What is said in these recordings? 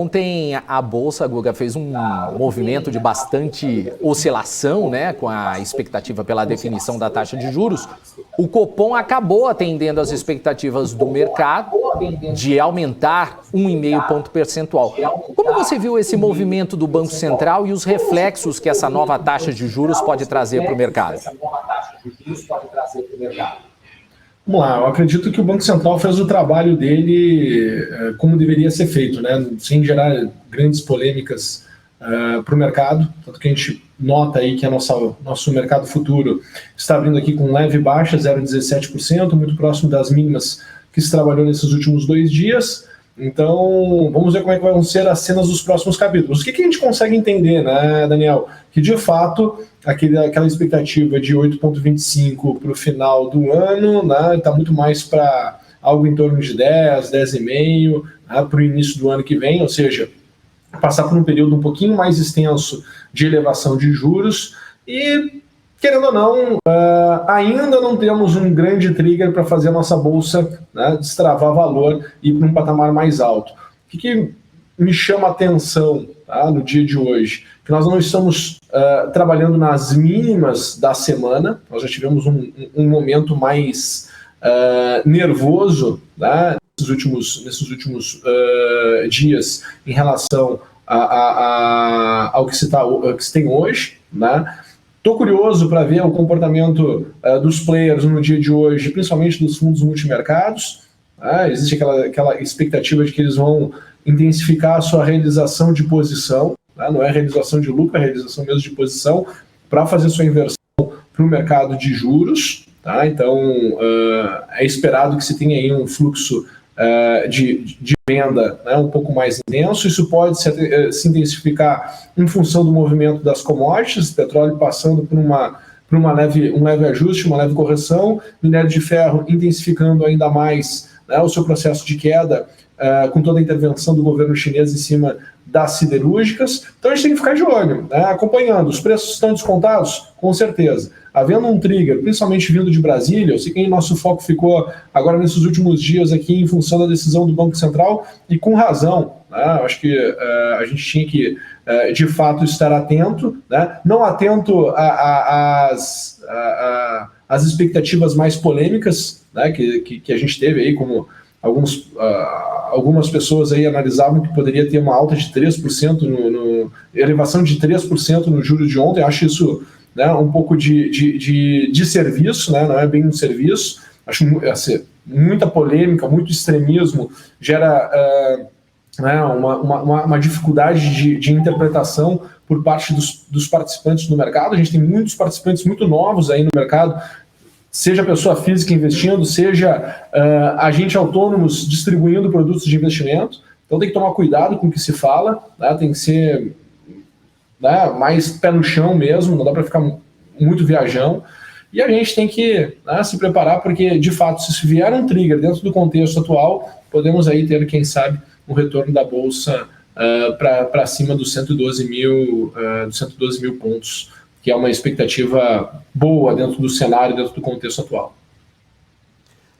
Ontem a Bolsa, Guga, fez um movimento de bastante oscilação, né, com a expectativa pela definição da taxa de juros. O Copom acabou atendendo às expectativas do mercado de aumentar 1,5 ponto percentual. Como você viu esse movimento do Banco Central e os reflexos que essa nova taxa de juros pode trazer para o mercado? Vamos lá, eu acredito que o Banco Central fez o trabalho dele como deveria ser feito, né? Sem gerar grandes polêmicas para o mercado, tanto que a gente nota aí que nosso mercado futuro está abrindo aqui com leve baixa, 0,17%, muito próximo das mínimas que se trabalhou nesses últimos 2 dias. Então, vamos ver como é que vão ser as cenas dos próximos capítulos. O que a gente consegue entender, né, Daniel? Que, de fato, aquela expectativa de 8,25 para o final do ano, né, está muito mais para algo em torno de 10, 10,5, né, para o início do ano que vem, ou seja, passar por um período um pouquinho mais extenso de elevação de juros e, querendo ou não, ainda não temos um grande trigger para fazer a nossa bolsa, né, destravar valor e ir para um patamar mais alto. O que me chama a atenção, tá, no dia de hoje? Que nós não estamos trabalhando nas mínimas da semana, nós já tivemos um momento mais nervoso, né, nesses últimos dias em relação ao que se tem hoje, né? Estou curioso para ver o comportamento dos players no dia de hoje, principalmente dos fundos multimercados. Existe aquela expectativa de que eles vão intensificar a sua realização de posição, não é realização de lucro, é realização mesmo de posição, para fazer sua inversão para o mercado de juros. Tá? Então, é esperado que se tenha aí um fluxo de venda, né, um pouco mais intenso. Isso pode se intensificar em função do movimento das commodities, petróleo passando por um leve ajuste, uma leve correção, minério de ferro intensificando ainda mais, né, o seu processo de queda, com toda a intervenção do governo chinês em cima das siderúrgicas. Então a gente tem que ficar de olho, né, acompanhando. Os preços estão descontados? Com certeza. Havendo um trigger, principalmente vindo de Brasília, eu sei que nosso foco ficou agora nesses últimos dias aqui em função da decisão do Banco Central, e com razão, né? Eu acho que a gente tinha que, de fato, estar atento, né? Não atento às expectativas mais polêmicas, né, que a gente teve aí, como algumas pessoas aí analisavam que poderia ter uma alta de 3%, elevação de 3% no juro de ontem. Eu acho isso, né, um pouco de serviço, né, não é bem um serviço. Acho muita polêmica, muito extremismo, gera né, uma dificuldade de interpretação por parte dos participantes do mercado. A gente tem muitos participantes muito novos aí no mercado, seja pessoa física investindo, seja agente autônomos distribuindo produtos de investimento. Então tem que tomar cuidado com o que se fala, né, tem que ser, né, mais pé no chão mesmo, não dá para ficar muito viajão, e a gente tem que, né, se preparar, porque, de fato, se vier um trigger dentro do contexto atual, podemos aí ter, quem sabe, um retorno da Bolsa para cima dos 112 mil pontos, que é uma expectativa boa dentro do cenário, dentro do contexto atual.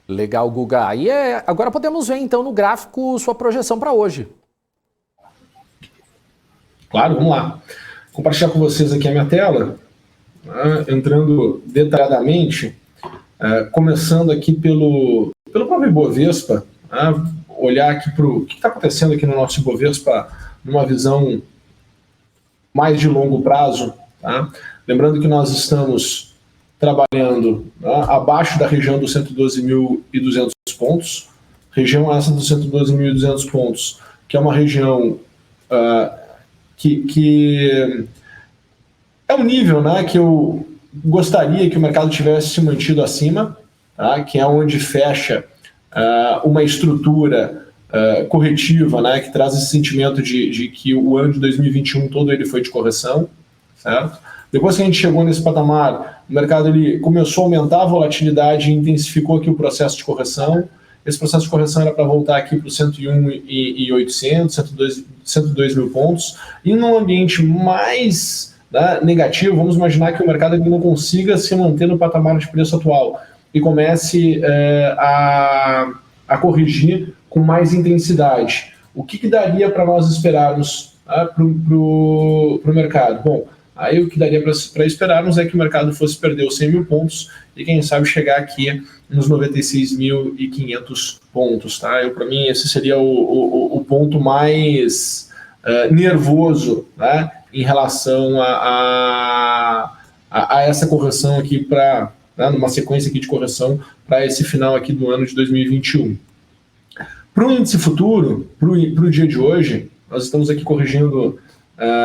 Legal, Guga. E agora podemos ver, então, no gráfico sua projeção para hoje. Claro, vamos lá. Compartilhar com vocês aqui a minha tela, entrando detalhadamente, começando aqui pelo próprio Ibovespa, olhar aqui para o que está acontecendo aqui no nosso Ibovespa numa visão mais de longo prazo. Tá? Lembrando que nós estamos trabalhando, abaixo da região dos 112.200 pontos, região essa dos 112.200 pontos, que é uma região que é um nível, né, que eu gostaria que o mercado tivesse se mantido acima, tá? Que é onde fecha uma estrutura corretiva, né, que traz esse sentimento de que o ano de 2021 todo ele foi de correção, certo? Depois que a gente chegou nesse patamar, o mercado ele começou a aumentar a volatilidade e intensificou aqui o processo de correção. Esse processo de correção era para voltar aqui para os 101.800, 102 mil pontos. E num ambiente mais, né, negativo, vamos imaginar que o mercado ele não consiga se manter no patamar de preço atual e comece a corrigir com mais intensidade. O que daria para nós esperarmos para o mercado? Bom, aí o que daria para esperarmos é que o mercado fosse perder os 100 mil pontos e quem sabe chegar aqui nos 96.500 pontos. Tá? Para mim esse seria o ponto mais nervoso, né, em relação a essa correção aqui numa sequência aqui de correção para esse final aqui do ano de 2021. Para o índice futuro, para o dia de hoje, nós estamos aqui corrigindo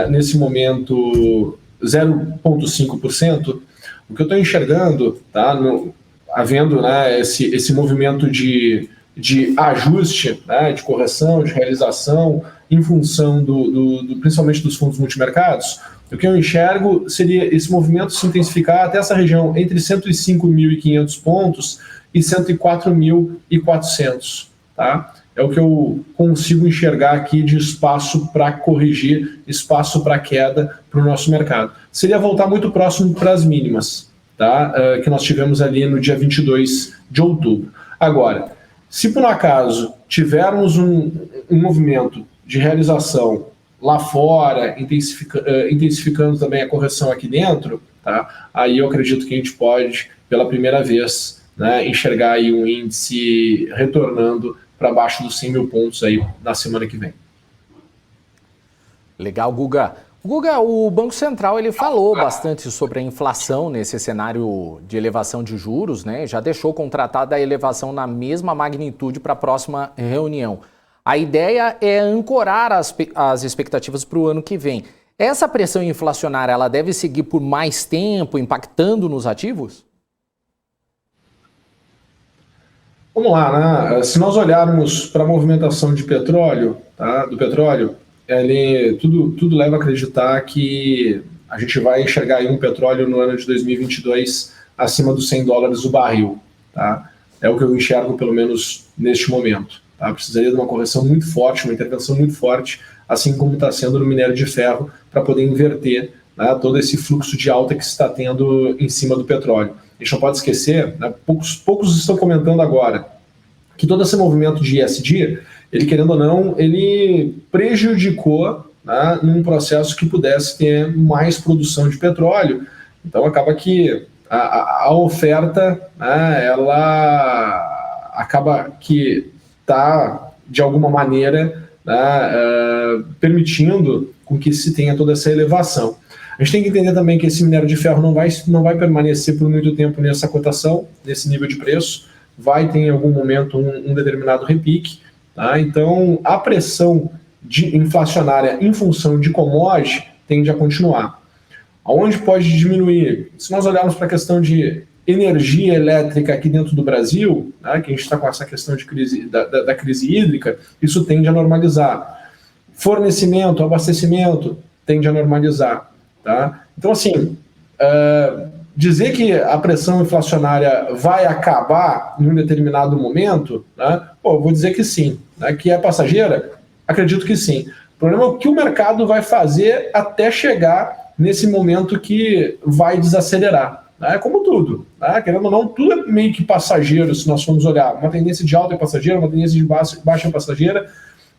nesse momento 0,5%. O que eu estou enxergando, tá, havendo, né, esse movimento de ajuste, né, de correção, de realização, em função principalmente dos fundos multimercados, o que eu enxergo seria esse movimento se intensificar até essa região entre 105.500 pontos e 104.400. Tá? É o que eu consigo enxergar aqui de espaço para corrigir, espaço para queda para o nosso mercado. Seria voltar muito próximo para as mínimas, tá? Que nós tivemos ali no dia 22 de outubro. Agora, se por um acaso tivermos um movimento de realização lá fora, intensificando também a correção aqui dentro, tá? Aí eu acredito que a gente pode, pela primeira vez, né, enxergar aí um índice retornando para baixo dos 100 mil pontos aí na semana que vem. Legal, Guga. Guga, o Banco Central ele falou bastante sobre a inflação nesse cenário de elevação de juros, né? Já deixou contratada a elevação na mesma magnitude para a próxima reunião. A ideia é ancorar as expectativas para o ano que vem. Essa pressão inflacionária ela deve seguir por mais tempo, impactando nos ativos? Vamos lá, né? Se nós olharmos para a movimentação de petróleo, tá? Do petróleo, tudo leva a acreditar que a gente vai enxergar aí um petróleo no ano de 2022 acima dos $100 o barril. Tá? É o que eu enxergo, pelo menos neste momento. Tá? Precisaria de uma correção muito forte, uma intervenção muito forte, assim como está sendo no minério de ferro, para poder inverter, né, todo esse fluxo de alta que se está tendo em cima do petróleo. A gente não pode esquecer, né, poucos estão comentando agora, que todo esse movimento de ESG, ele querendo ou não, ele prejudicou, né, num processo que pudesse ter mais produção de petróleo. Então acaba que a oferta, né, ela acaba que está, de alguma maneira, né, permitindo com que se tenha toda essa elevação. A gente tem que entender também que esse minério de ferro não vai permanecer por muito tempo nessa cotação, nesse nível de preço, vai ter em algum momento um determinado repique. Tá? Então, a pressão inflacionária em função de commodity tende a continuar. Aonde pode diminuir? Se nós olharmos para a questão de energia elétrica aqui dentro do Brasil, né, que a gente está com essa questão de da crise hídrica, isso tende a normalizar. Fornecimento, abastecimento, tende a normalizar. Tá? Então, assim, dizer que a pressão inflacionária vai acabar em um determinado momento, né, eu vou dizer que sim. Né, que é passageira? Acredito que sim. O problema é o que o mercado vai fazer até chegar nesse momento que vai desacelerar. Né, como tudo. Né, querendo ou não, tudo é meio que passageiro, se nós formos olhar. Uma tendência de alta é passageira, uma tendência de baixa é passageira.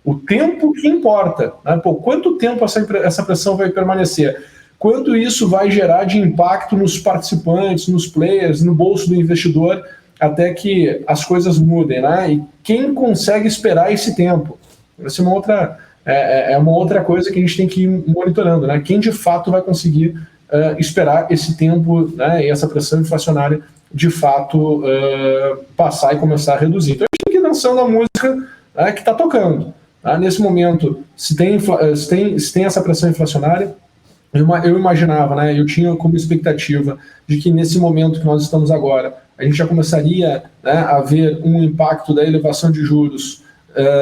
O tempo que importa. Né, quanto tempo essa pressão vai permanecer? Quanto isso vai gerar de impacto nos participantes, nos players, no bolso do investidor, até que as coisas mudem, né? E quem consegue esperar esse tempo? Essa é uma outra coisa que a gente tem que ir monitorando, né? Quem de fato vai conseguir esperar esse tempo, né, e essa pressão inflacionária de fato passar e começar a reduzir. Então a gente tem que ir dançando a música, né, que está tocando. Tá? Nesse momento, se tem essa pressão inflacionária, eu imaginava, né, eu tinha como expectativa de que nesse momento que nós estamos agora, a gente já começaria, né, a ver um impacto da elevação de juros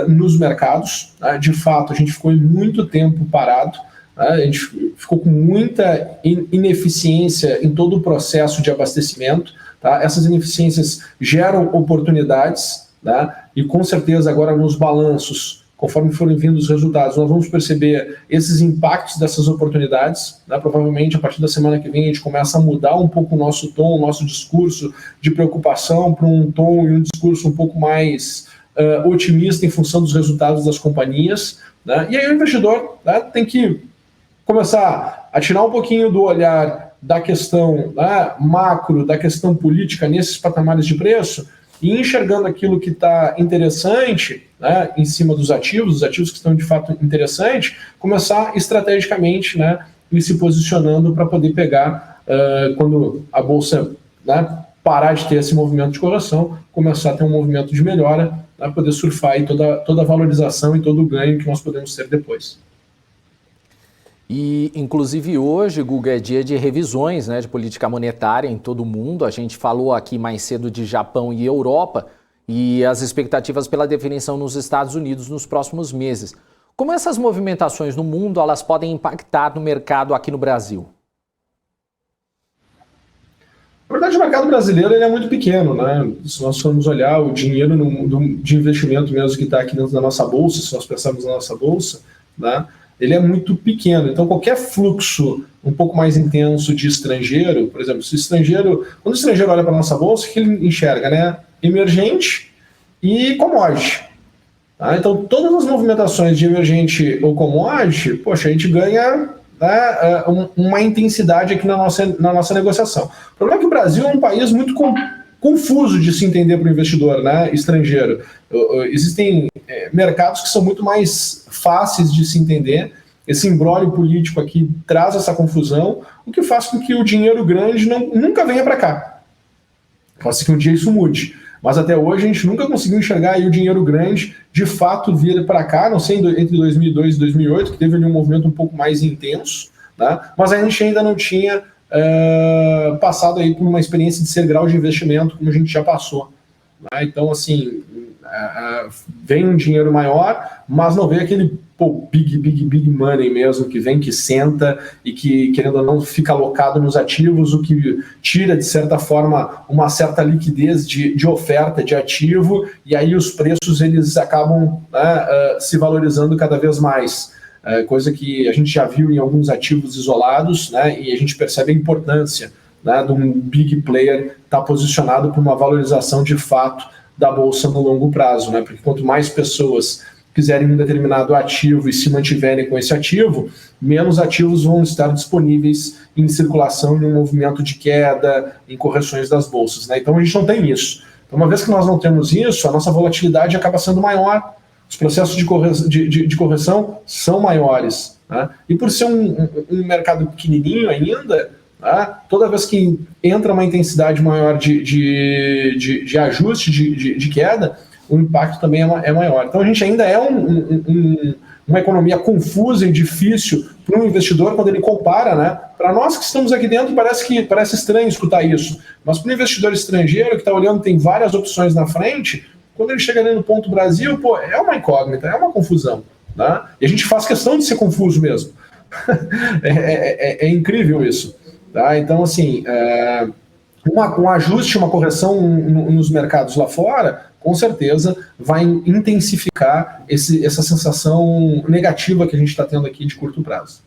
nos mercados. Né? De fato, a gente ficou muito tempo parado, né? A gente ficou com muita ineficiência em todo o processo de abastecimento. Tá? Essas ineficiências geram oportunidades, né? E com certeza agora nos balanços, conforme forem vindo os resultados, nós vamos perceber esses impactos dessas oportunidades. Né? Provavelmente, a partir da semana que vem, a gente começa a mudar um pouco o nosso tom, o nosso discurso de preocupação para um tom e um discurso um pouco mais otimista em função dos resultados das companhias, né? E aí o investidor, né, tem que começar a tirar um pouquinho do olhar da questão, né, macro, da questão política nesses patamares de preço, e enxergando aquilo que está interessante, né, em cima dos ativos, os ativos que estão de fato interessantes, começar estrategicamente, né, e se posicionando para poder pegar, quando a Bolsa, né, parar de ter esse movimento de correção, começar a ter um movimento de melhora, para poder surfar aí toda a valorização e todo o ganho que nós podemos ter depois. E, inclusive, hoje, Guga, é dia de revisões, né, de política monetária em todo o mundo. A gente falou aqui mais cedo de Japão e Europa e as expectativas pela definição nos Estados Unidos nos próximos meses. Como essas movimentações no mundo elas podem impactar no mercado aqui no Brasil? Na verdade, o mercado brasileiro ele é muito pequeno, né? Se nós formos olhar o dinheiro de investimento mesmo que está aqui dentro da nossa bolsa, se nós pensarmos na nossa bolsa, né, ele é muito pequeno. Então, qualquer fluxo um pouco mais intenso de estrangeiro, por exemplo, quando o estrangeiro olha para a nossa bolsa, o que ele enxerga, né? Emergente e commodity. Tá? Então, todas as movimentações de emergente ou commodity, poxa, a gente ganha, né, uma intensidade aqui na nossa negociação. O problema é que o Brasil é um país muito confuso de se entender para o investidor, né, estrangeiro. Existem mercados que são muito mais fáceis de se entender. Esse imbróglio político aqui traz essa confusão, o que faz com que o dinheiro grande nunca venha para cá. Pode ser que um dia isso mude, mas até hoje a gente nunca conseguiu enxergar aí o dinheiro grande de fato vir para cá, não sei, entre 2002 e 2008, que teve ali um movimento um pouco mais intenso, né? Mas a gente ainda não tinha passado aí por uma experiência de ser grau de investimento como a gente já passou. Né? Então, assim, vem um dinheiro maior, mas não vem aquele big money mesmo, que vem, que senta e que, querendo ou não, fica alocado nos ativos, o que tira, de certa forma, uma certa liquidez de oferta de ativo, e aí os preços eles acabam, né, se valorizando cada vez mais. Coisa que a gente já viu em alguns ativos isolados, né, e a gente percebe a importância, né, de um big player estar posicionado para uma valorização de fato da bolsa no longo prazo, né, porque quanto mais pessoas quiserem um determinado ativo e se mantiverem com esse ativo, menos ativos vão estar disponíveis em circulação em um movimento de queda, em correções das bolsas, né? Então a gente não tem isso. Então, uma vez que nós não temos isso, a nossa volatilidade acaba sendo maior, os processos de correção são maiores, né? E por ser um mercado pequenininho ainda, né, toda vez que entra uma intensidade maior de ajuste, de queda, o impacto também é maior. Então a gente ainda é uma economia confusa e difícil para um investidor quando ele compara, né? Para nós que estamos aqui dentro parece estranho escutar isso, mas para o investidor estrangeiro que está olhando, tem várias opções na frente, quando ele chega ali no ponto Brasil, pô, é uma incógnita, é uma confusão, né? E a gente faz questão de ser confuso mesmo. É incrível isso. Tá? Então, assim, um ajuste, uma correção nos mercados lá fora, com certeza vai intensificar essa sensação negativa que a gente está tendo aqui de curto prazo.